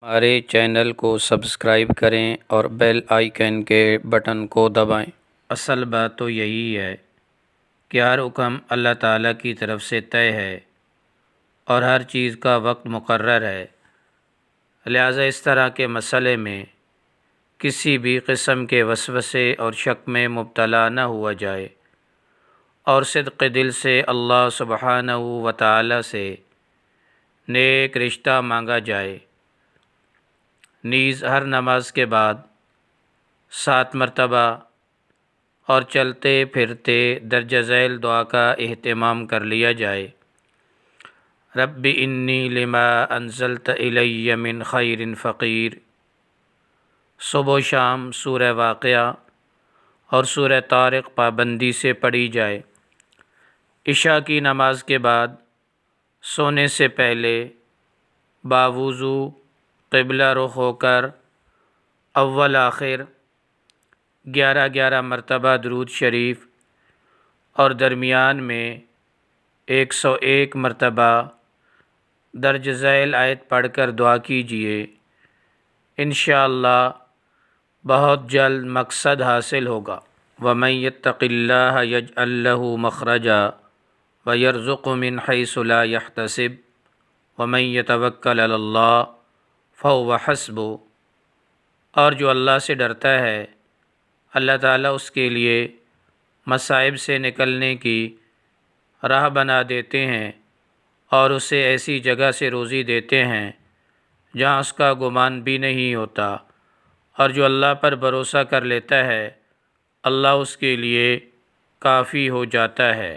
ہمارے چینل کو سبسکرائب کریں اور بیل آئیکن کے بٹن کو دبائیں۔ اصل بات تو یہی ہے کہ ہر حکم اللہ تعالیٰ کی طرف سے طے ہے اور ہر چیز کا وقت مقرر ہے، لہٰذا اس طرح کے مسئلے میں کسی بھی قسم کے وسوسے اور شک میں مبتلا نہ ہوا جائے اور صدق دل سے اللہ سبحانہ و تعالیٰ سے نیک رشتہ مانگا جائے۔ نیز ہر نماز کے بعد 7 مرتبہ اور چلتے پھرتے درجہ ذیل دعا کا اہتمام کر لیا جائے۔ رب انی لما انزلت الی من خیر فقیر، صبح و شام سورہ واقعہ اور سورہ طارق پابندی سے پڑھی جائے۔ عشاء کی نماز کے بعد سونے سے پہلے باوضو قبلہ رخ ہو کر اول آخر 11 مرتبہ درود شریف اور درمیان میں 101 مرتبہ درج ذیل آیت پڑھ کر دعا کیجیے۔ انشاءاللہ بہت جلد مقصد حاصل ہوگا۔ وَمَن يَتَّقِ اللَّهَ يَجْعَل لَّهُ مَخْرَجًا وَيَرْزُقْهُ مِنْ حَيْثُ لَا يَحْتَسِبُ وَمَن يَتَوَكَّلْ عَلَى اللَّهِ فَهُوَ حَسْبُهُ، اور جو اللہ سے ڈرتا ہے اللہ تعالیٰ اس کے لیے مصائب سے نکلنے کی راہ بنا دیتے ہیں اور اسے ایسی جگہ سے روزی دیتے ہیں جہاں اس کا گمان بھی نہیں ہوتا، اور جو اللہ پر بھروسہ کر لیتا ہے اللہ اس کے لیے کافی ہو جاتا ہے۔